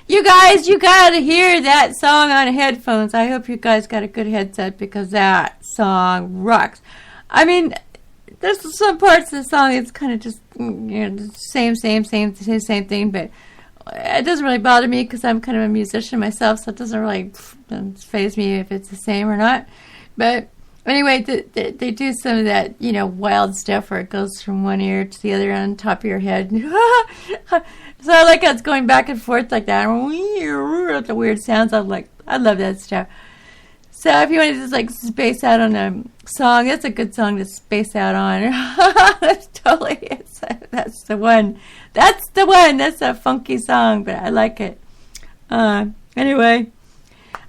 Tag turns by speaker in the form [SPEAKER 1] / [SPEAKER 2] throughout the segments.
[SPEAKER 1] You guys, you gotta hear that song on headphones. I hope you guys got a good headset because that song rocks. I mean, there's some parts of the song it's kind of just, you know, the same thing, but it doesn't really bother me because I'm kind of a musician myself, so it doesn't really faze me if it's the same or not. But anyway, they do some of that, you know, wild stuff where it goes from one ear to the other on top of your head. So I like how it's going back and forth like that. The weird sounds. I love that stuff. So if you want to just like space out on a song, that's a good song to space out on. Totally, that's the one. That's the one. That's a funky song, but I like it. Anyway,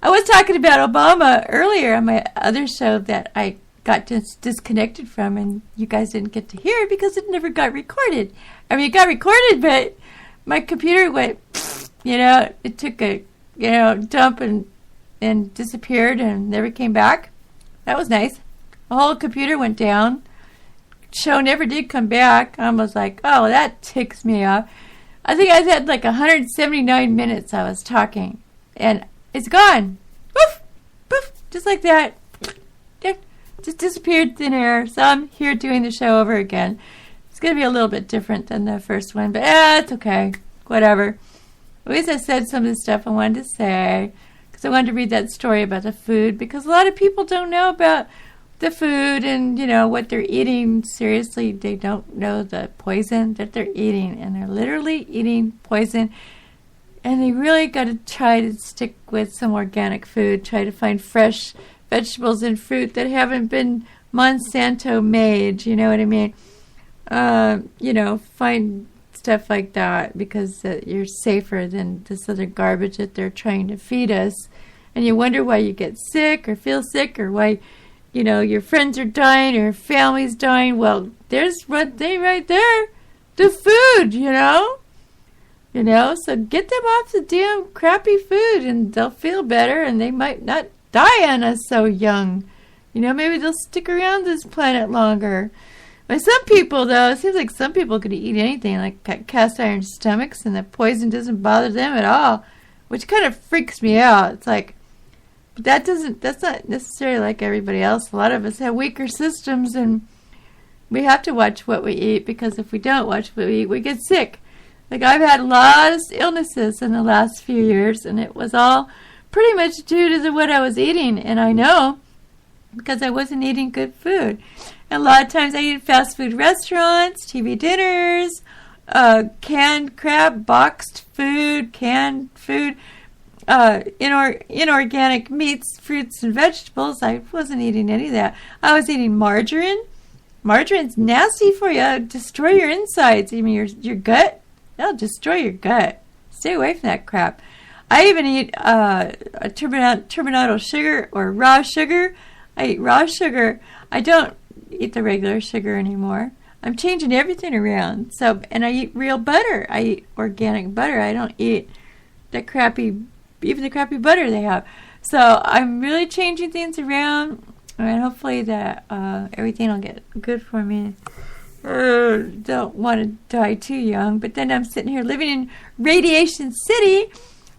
[SPEAKER 1] I was talking about Obama earlier on my other show that I got disconnected from, and you guys didn't get to hear it because it never got recorded. I mean, it got recorded, but my computer went, you know, it took a, you know, dump and disappeared and never came back. That was nice. The whole computer went down. Show never did come back. I was like, oh, that ticks me off. I think I had like 179 minutes I was talking, and it's gone. Poof, poof, just like that. Just disappeared thin air. So I'm here doing the show over again. It's going to be a little bit different than the first one, but it's okay. Whatever. At least I said some of the stuff I wanted to say, because I wanted to read that story about the food, because a lot of people don't know about the food and, you know, what they're eating. Seriously, they don't know the poison that they're eating, and they're literally eating poison. And they really got to try to stick with some organic food, try to find fresh vegetables and fruit that haven't been Monsanto made, you know what I mean? You know, find stuff like that, because you're safer than this other garbage that they're trying to feed us. And you wonder why you get sick or feel sick, or why, you know, your friends are dying or your family's dying. Well, there's one thing right there. The food, you know? You know, so get them off the damn crappy food and they'll feel better and they might not die on us so young. You know, maybe they'll stick around this planet longer. But some people, though, it seems like some people could eat anything, like got cast iron stomachs, and the poison doesn't bother them at all, which kind of freaks me out. It's like, but that's not necessarily like everybody else. A lot of us have weaker systems, and we have to watch what we eat, because if we don't watch what we eat, we get sick. Like, I've had a lot of illnesses in the last few years, and it was all pretty much due to what I was eating. And I know because I wasn't eating good food. And a lot of times I eat fast food restaurants, TV dinners, canned crab, boxed food, canned food, inorganic meats, fruits, and vegetables. I wasn't eating any of that. I was eating margarine. Margarine's nasty for you. It'll destroy your insides. I mean, your gut. It'll destroy your gut. Stay away from that crap. I even eat turbinado sugar or raw sugar. I eat raw sugar. I don't eat the regular sugar anymore. I'm changing everything around. And I eat real butter. I eat organic butter. I don't eat the crappy butter they have. So I'm really changing things around, and hopefully that everything will get good for me. Don't want to die too young, but then I'm sitting here living in Radiation City,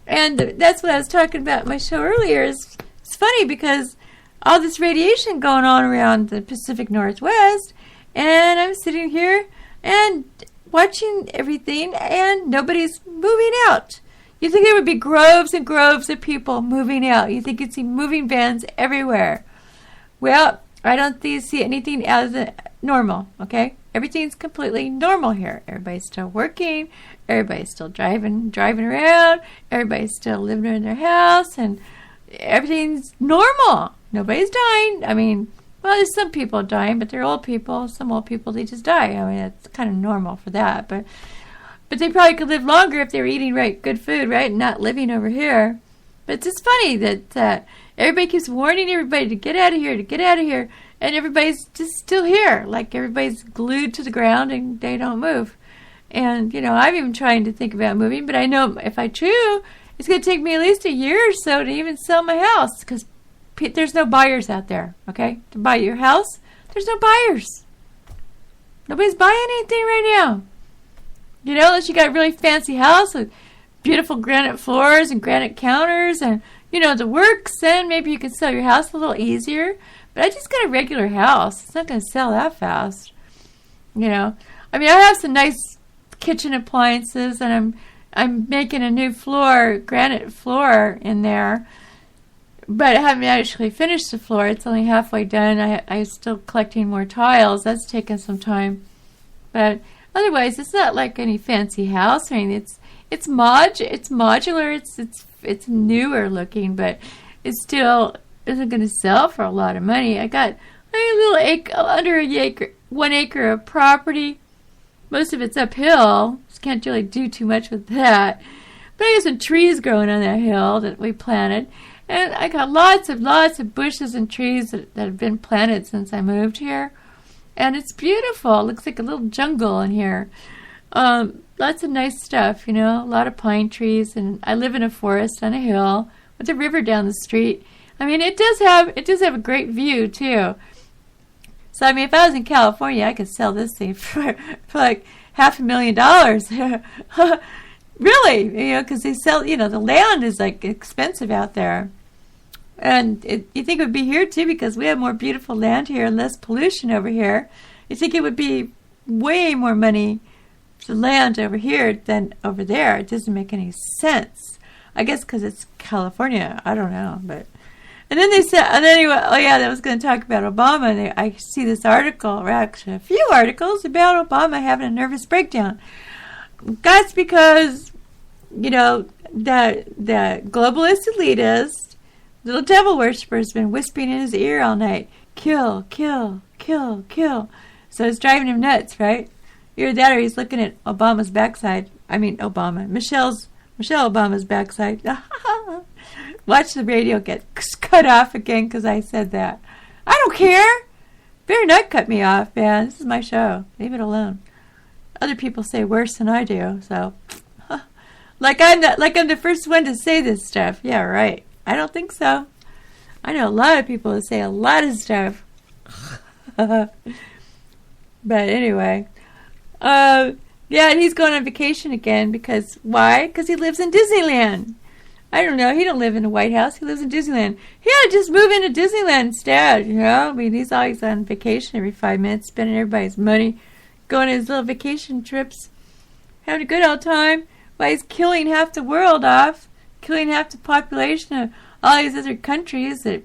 [SPEAKER 1] and that's what I was talking about in my show earlier. It's funny because all this radiation going on around the Pacific Northwest, and I'm sitting here and watching everything, and nobody's moving out. You think there would be groves and groves of people moving out. You think you'd see moving vans everywhere. Well, I don't see anything as normal, okay? Everything's completely normal here. Everybody's still working. Everybody's still driving around. Everybody's still living in their house, and everything's normal. Nobody's dying. I mean, well, there's some people dying, but they're old people. Some old people, they just die. I mean, it's kind of normal for that, but they probably could live longer if they were eating good food, right, and not living over here. But it's just funny that everybody keeps warning everybody to get out of here, and everybody's just still here, like everybody's glued to the ground and they don't move. And, I'm even trying to think about moving, but I know if I do, it's going to take me at least a year or so to even sell my house, because there's no buyers out there, okay? To buy your house, there's no buyers. Nobody's buying anything right now. Unless you got a really fancy house with beautiful granite floors and granite counters and, the works, then maybe you could sell your house a little easier. But I just got a regular house. It's not going to sell that fast. I mean, I have some nice kitchen appliances, and I'm making a new granite floor in there. But I haven't actually finished the floor. It's only halfway done. I'm still collecting more tiles. That's taken some time. But otherwise, it's not like any fancy house. I mean, it's modular. It's newer looking, but it still isn't going to sell for a lot of money. I got a little acre, 1 acre of property. Most of it's uphill. Just can't really do too much with that. But I got some trees growing on that hill that we planted, and I got lots of bushes and trees that have been planted since I moved here. And it's beautiful. It looks like a little jungle in here. Lots of nice stuff, a lot of pine trees. And I live in a forest on a hill with a river down the street. I mean, it does have a great view, too. So, I mean, if I was in California, I could sell this thing for like $500,000. Really, because they sell, the land is like expensive out there. And you think it would be here, too, because we have more beautiful land here and less pollution over here. You think it would be way more money to land over here than over there. It doesn't make any sense. I guess because it's California. I don't know. And then they said, and anyway, I was going to talk about Obama. And I see this article, or actually a few articles, about Obama having a nervous breakdown. That's because, the globalist elitist, little devil worshiper, has been whispering in his ear all night, kill, kill, kill, kill. So it's driving him nuts, right? Either that or he's looking at Obama's backside. I mean, Michelle Obama's backside. Watch the radio get cut off again because I said that. I don't care. Better not cut me off, man. This is my show. Leave it alone. Other people say worse than I do, so. Like I'm the first one to say this stuff. Yeah, right. I don't think so. I know a lot of people that say a lot of stuff. But anyway. Yeah, and he's going on vacation again because, why? Because he lives in Disneyland. I don't know. He don't live in the White House. He lives in Disneyland. He ought to just move into Disneyland instead, I mean, he's always on vacation every 5 minutes, spending everybody's money, going on his little vacation trips, having a good old time, while he's killing half the world off, killing half the population of all these other countries that